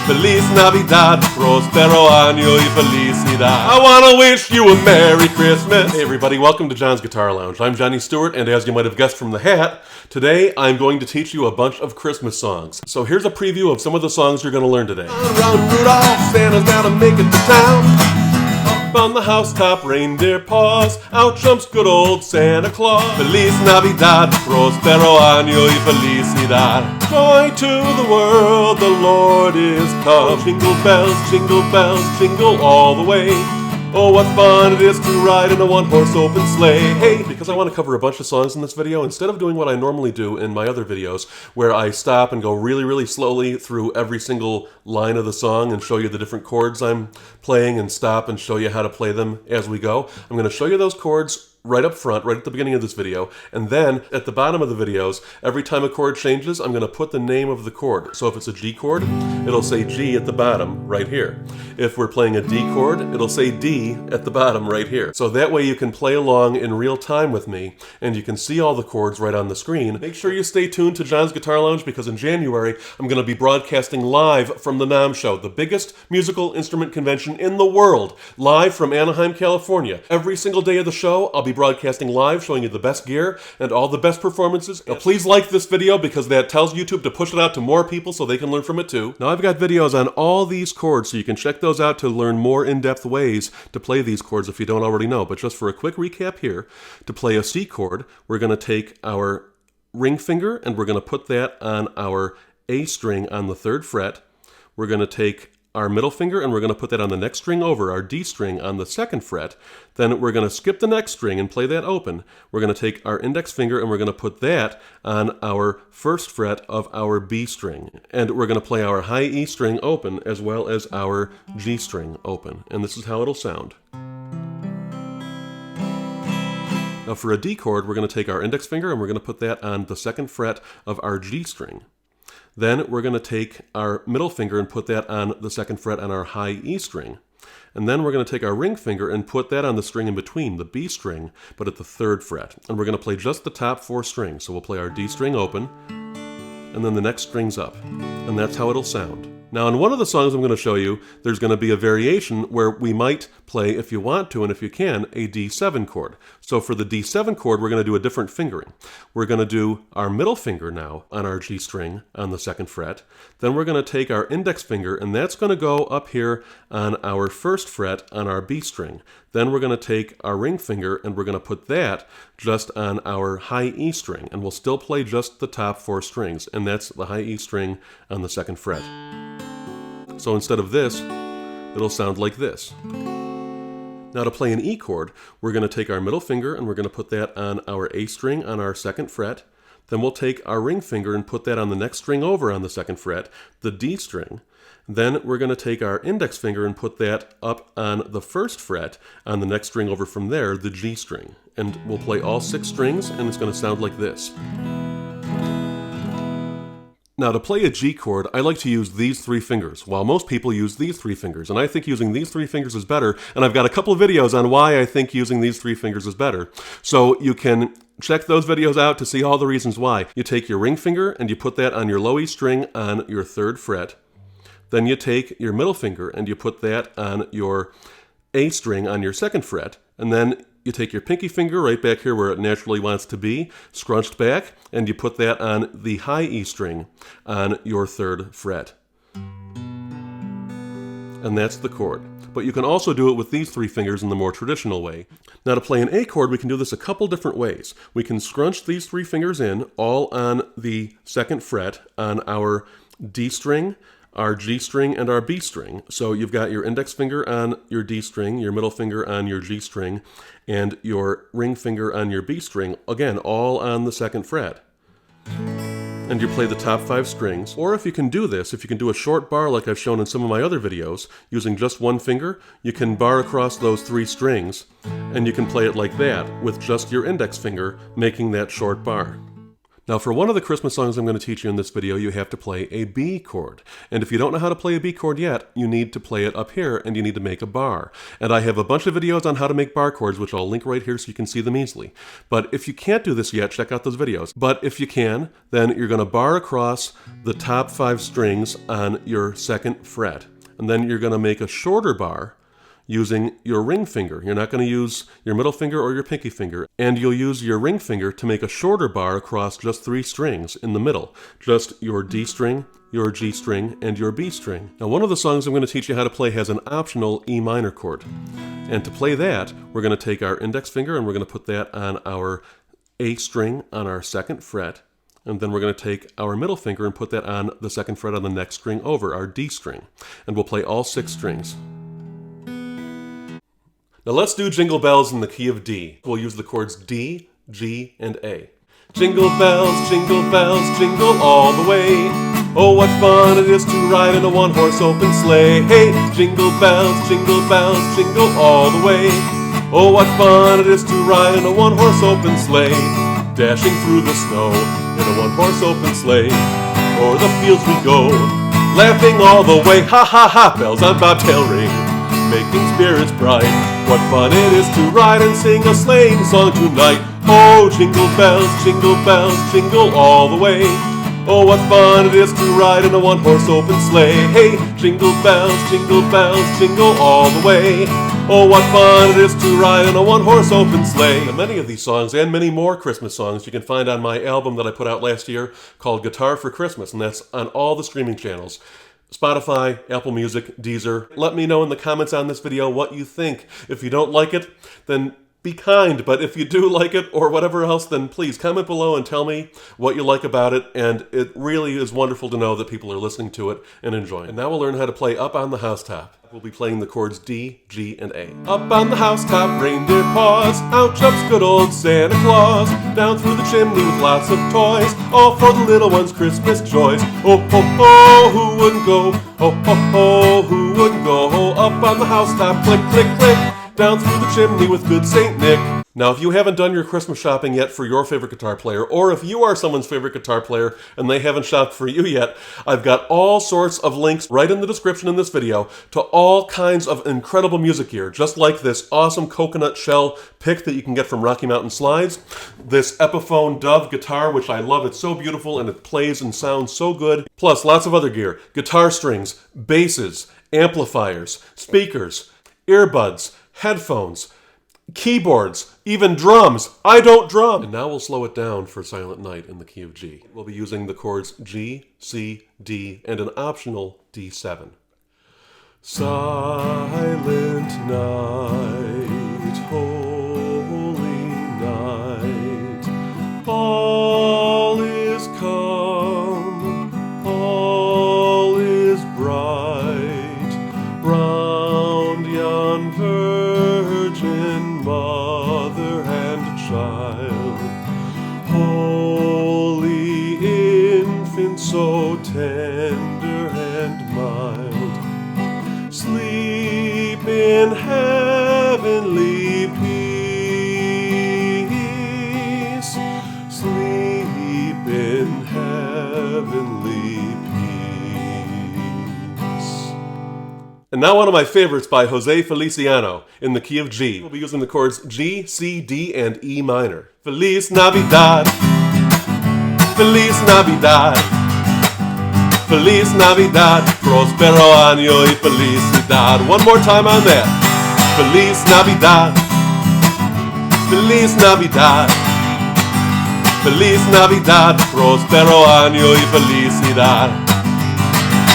Feliz Navidad, prospero año y felicidad. I wanna wish you a Merry Christmas. Hey everybody, welcome to John's Guitar Lounge. I'm Johnny Stewart, and as you might have guessed from the hat, today I'm going to teach you a bunch of Christmas songs. So here's a preview of some of the songs you're going to learn today. Run Rudolph, Santa's gotta make it to town. Up on the housetop, reindeer paws, out jumps good old Santa Claus. Feliz Navidad, prospero año y felicidad. Joy to the world, the Lord is come. Jingle bells, jingle all the way. Oh, what fun it is to ride in a one-horse open sleigh. Hey, because I want to cover a bunch of songs in this video, instead of doing what I normally do in my other videos, where I stop and go really slowly through every single line of the song and show you the different chords I'm playing and stop and show you how to play them as we go, I'm going to show you those chords right up front, right at the beginning of this video, and then at the bottom of the videos, every time a chord changes, I'm going to put the name of the chord. So if it's a G chord, it'll say G at the bottom right here. If we're playing a D chord, it'll say D at the bottom right here. So that way you can play along in real time with me, and you can see all the chords right on the screen. Make sure you stay tuned to John's Guitar Lounge, because in January, I'm going to be broadcasting live from the NAMM Show, the biggest musical instrument convention in the world, live from Anaheim, California. Every single day of the show, I'll be broadcasting live, showing you the best gear and all the best performances. Now, please like this video, because that tells YouTube to push it out to more people so they can learn from it too. Now, I've got videos on all these chords, so you can check those out to learn more in-depth ways to play these chords if you don't already know. But just for a quick recap here, to play a C chord, we're going to take our ring finger and we're going to put that on our A string on the 3rd fret. We're going to take our middle finger and we're going to put that on the next string over, our D string on the 2nd fret. Then we're going to skip the next string and play that open. We're going to take our index finger and we're going to put that on our 1st fret of our B string. And we're going to play our high E string open as well as our G string open. And this is how it'll sound. Now for a D chord, we're going to take our index finger and we're going to put that on the 2nd fret of our G string. Then we're going to take our middle finger and put that on the 2nd fret on our high E string. And then we're going to take our ring finger and put that on the string in between, the B string, but at the 3rd fret. And we're going to play just the top 4 strings. So we'll play our D string open, and then the next string's up. And that's how it'll sound. Now, in one of the songs I'm going to show you, there's going to be a variation where we might play, if you want to and if you can, a D7 chord. So for the D7 chord, we're going to do a different fingering. We're going to do our middle finger now on our G string on the 2nd fret. Then we're going to take our index finger, and that's going to go up here on our 1st fret on our B string. Then we're going to take our ring finger and we're going to put that just on our high E string. And we'll still play just the top 4 strings, and that's the high E string on the 2nd fret. So instead of this, it'll sound like this. Now to play an E chord, we're going to take our middle finger and we're going to put that on our A string on our 2nd fret. Then we'll take our ring finger and put that on the next string over on the 2nd fret, the D string. Then we're going to take our index finger and put that up on the 1st fret on the next string over from there, the G string. And we'll play all 6 strings, and it's going to sound like this. Now, to play a G chord, I like to use these 3 fingers, while most people use these 3 fingers, and I think using these 3 fingers is better, and I've got a couple of videos on why I think using these 3 fingers is better. So you can check those videos out to see all the reasons why. You take your ring finger and you put that on your low E string on your 3rd fret. Then you take your middle finger and you put that on your A string on your 2nd fret, and then you take your pinky finger right back here where it naturally wants to be, scrunched back, and you put that on the high E string on your 3rd fret. And that's the chord. But you can also do it with these 3 fingers in the more traditional way. Now to play an A chord, we can do this a couple different ways. We can scrunch these 3 fingers in, all on the 2nd fret on our D string, our G string, and our B string. So you've got your index finger on your D string, your middle finger on your G string, and your ring finger on your B string, again, all on the 2nd fret. And you play the top 5 strings. Or if you can do this, if you can do a short bar like I've shown in some of my other videos, using just 1 finger, you can bar across those 3 strings, and you can play it like that, with just your index finger making that short bar. Now for one of the Christmas songs I'm going to teach you in this video, you have to play a B chord. And if you don't know how to play a B chord yet, you need to play it up here and you need to make a bar. And I have a bunch of videos on how to make bar chords, which I'll link right here so you can see them easily. But if you can't do this yet, check out those videos. But if you can, then you're going to bar across the top 5 strings on your 2nd fret. And then you're going to make a shorter bar using your ring finger. You're not going to use your middle finger or your pinky finger. And you'll use your ring finger to make a shorter bar across just 3 strings in the middle. Just your D string, your G string, and your B string. Now one of the songs I'm going to teach you how to play has an optional E minor chord. And to play that, we're going to take our index finger and we're going to put that on our A string on our 2nd fret. And then we're going to take our middle finger and put that on the 2nd fret on the next string over, our D string. And we'll play all 6 strings. Now let's do Jingle Bells in the key of D. We'll use the chords D, G, and A. Jingle bells, jingle all the way. Oh, what fun it is to ride in a one-horse open sleigh. Hey, jingle bells, jingle all the way. Oh, what fun it is to ride in a one-horse open sleigh. Dashing through the snow in a one-horse open sleigh. O'er the fields we go, laughing all the way. Ha ha ha, bells on bobtail ring, making spirits bright. What fun it is to ride and sing a sleighing song tonight. Oh, jingle bells, jingle all the way. Oh, what fun it is to ride in a one-horse open sleigh. Hey, jingle bells, jingle all the way. Oh, what fun it is to ride in a one-horse open sleigh. Now, many of these songs and many more Christmas songs you can find on my album that I put out last year called Guitar for Christmas, and that's on all the streaming channels. Spotify, Apple Music, Deezer. Let me know in the comments on this video what you think. If you don't like it, then be kind, but if you do like it or whatever else, then please comment below and tell me what you like about it, and it really is wonderful to know that people are listening to it and enjoying it. And now we'll learn how to play Up on the Housetop. We'll be playing the chords D, G, and A. Up on the housetop, reindeer paws, out jumps good old Santa Claus, down through the chimney with lots of toys, all for the little ones' Christmas joys. Oh, ho, ho, who wouldn't go? Oh, ho, ho, who wouldn't go? Up on the housetop, click, click, click, down through the chimney with good Saint Nick. Now, if you haven't done your Christmas shopping yet for your favorite guitar player, or if you are someone's favorite guitar player and they haven't shopped for you yet, I've got all sorts of links right in the description in this video to all kinds of incredible music gear, just like this awesome coconut shell pick that you can get from Rocky Mountain Slides, this Epiphone Dove guitar, which I love. It's so beautiful and it plays and sounds so good, plus lots of other gear, guitar strings, basses, amplifiers, speakers, earbuds, headphones, keyboards, even drums. I don't drum. And now we'll slow it down for Silent Night in the key of G. We'll be using the chords G, C, D, and an optional D7. Silent night, holy night, all is calm, all is bright, round yon Virgin Mother and Child, holy infant, so tender and mild, sleep in heavenly peace, sleep in heavenly peace. And now one of my favorites by Jose Feliciano in the key of G. We'll be using the chords G, C, D, and E minor. Feliz Navidad, Feliz Navidad, Feliz Navidad, Prospero año y felicidad. One more time on that. Feliz Navidad, Feliz Navidad, Feliz Navidad, Prospero año y felicidad.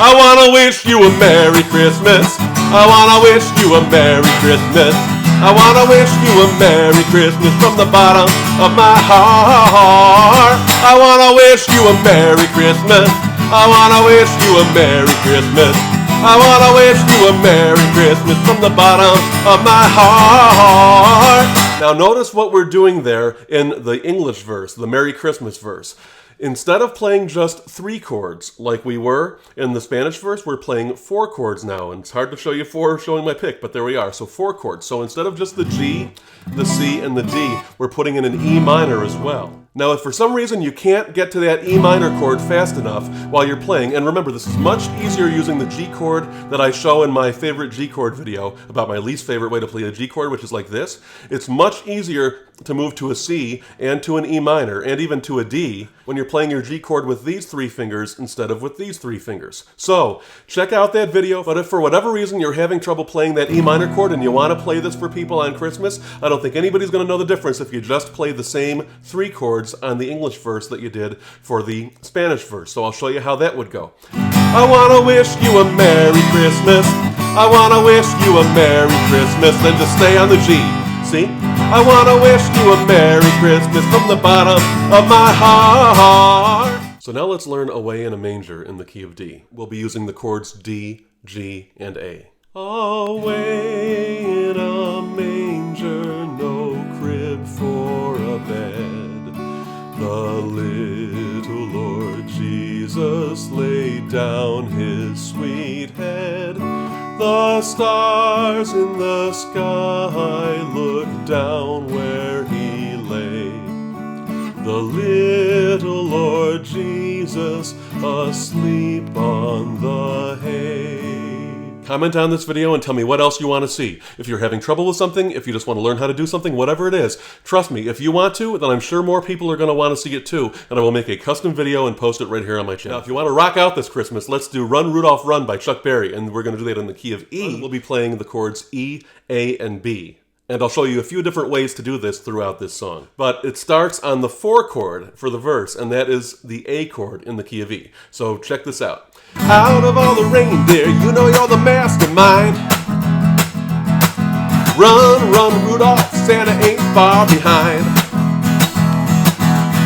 I wanna wish you a Merry Christmas. I wanna wish you a Merry Christmas. I wanna wish you a Merry Christmas from the bottom of my heart. I wanna wish you a Merry Christmas. I wanna wish you a Merry Christmas. I wanna wish you a Merry Christmas from the bottom of my heart. Now notice what we're doing there in the English verse, the Merry Christmas verse. Instead of playing just 3 chords like we were in the Spanish verse, we're playing 4 chords now. And it's hard to show you 4 showing my pick, but there we are. So 4 chords. So instead of just the G, the C, and the D, we're putting in an E minor as well. Now, if for some reason you can't get to that E minor chord fast enough while you're playing, and remember, this is much easier using the G chord that I show in my favorite G chord video about my least favorite way to play a G chord, which is like this. It's much easier to move to a C and to an E minor and even to a D when you're playing your G chord with these 3 fingers instead of with these 3 fingers. So, check out that video, but if for whatever reason you're having trouble playing that E minor chord and you want to play this for people on Christmas, I don't think anybody's going to know the difference if you just play the same 3 chords on the English verse that you did for the Spanish verse. So I'll show you how that would go. I want to wish you a Merry Christmas. I want to wish you a Merry Christmas. Then just stay on the G. See? I want to wish you a Merry Christmas from the bottom of my heart. So now let's learn Away in a Manger in the key of D. We'll be using the chords D, G, and A. Away in a manger, no crib for a bed. The little Lord Jesus laid down his sweet head. The stars in the sky looked down where he lay. The little Lord Jesus asleep on the hay. Comment on this video and tell me what else you want to see. If you're having trouble with something, if you just want to learn how to do something, whatever it is, trust me, if you want to, then I'm sure more people are going to want to see it too, and I will make a custom video and post it right here on my channel. Now, if you want to rock out this Christmas, let's do Run Rudolph Run by Chuck Berry, and we're going to do that in the key of E. We'll be playing the chords E, A, and B. And I'll show you a few different ways to do this throughout this song. But it starts on the 4 chord for the verse, and that is the A chord in the key of E. So check this out. Out of all the reindeer, you know you're the mastermind. Run, run, Rudolph, Santa ain't far behind.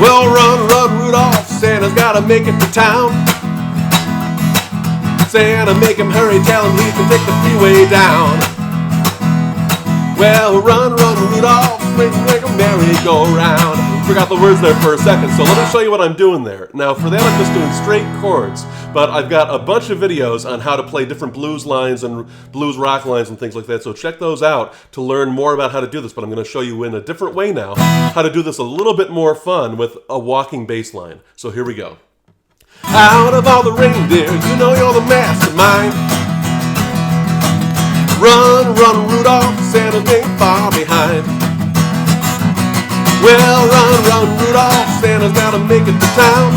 Well, run, run, Rudolph, Santa's gotta make it to town. Santa, make him hurry, tell him he can take the freeway down. Well, run, run, Rudolph, make a merry-go-round. Forgot the words there for a second, so let me show you what I'm doing there. Now, for that, I'm just doing straight chords, but I've got a bunch of videos on how to play different blues lines and blues rock lines and things like that, so check those out to learn more about how to do this, but I'm going to show you in a different way now how to do this a little bit more fun with a walking bass line. So here we go. Out of all the reindeer, you know you're the mastermind. Run, run, Rudolph, Santa ain't far behind. Well, run, run, Rudolph, Santa's gotta make it to town.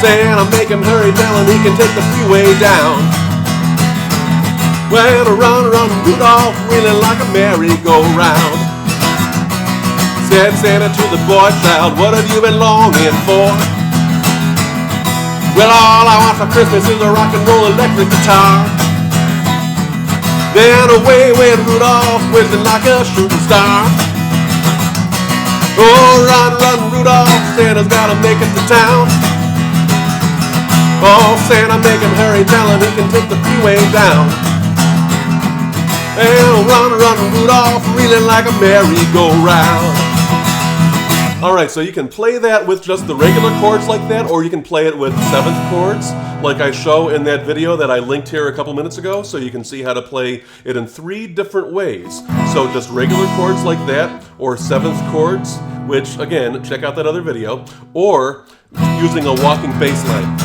Santa, make him hurry, tell him he can take the freeway down. Well, run, run, Rudolph, wheeling like a merry-go-round. Said Santa to the boy child, what have you been longing for? Well, all I want for Christmas is a rock and roll electric guitar. Then away went Rudolph, whizzing like a shooting star. Oh, run, run, Rudolph, Santa's gotta make it to town. Oh, Santa, make him hurry, tell him he can take the freeway down. And run, run, Rudolph, reeling like a merry-go-round. Alright, so you can play that with just the regular chords like that, or you can play it with 7th chords, like I show in that video that I linked here a couple minutes ago, so you can see how to play it in 3 different ways. So just regular chords like that, or 7th chords, which, again, check out that other video, or using a walking bass line.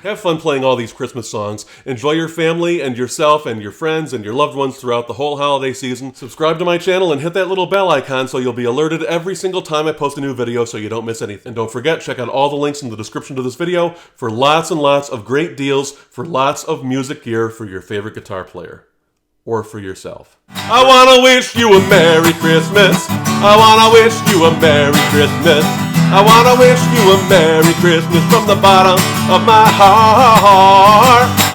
Have fun playing all these Christmas songs. Enjoy your family and yourself and your friends and your loved ones throughout the whole holiday season. Subscribe to my channel and hit that little bell icon so you'll be alerted every single time I post a new video so you don't miss anything. And don't forget, check out all the links in the description to this video for lots and lots of great deals for lots of music gear for your favorite guitar player. Or for yourself. I wanna wish you a Merry Christmas. I wanna wish you a Merry Christmas. I wanna wish you a Merry Christmas from the bottom of my heart.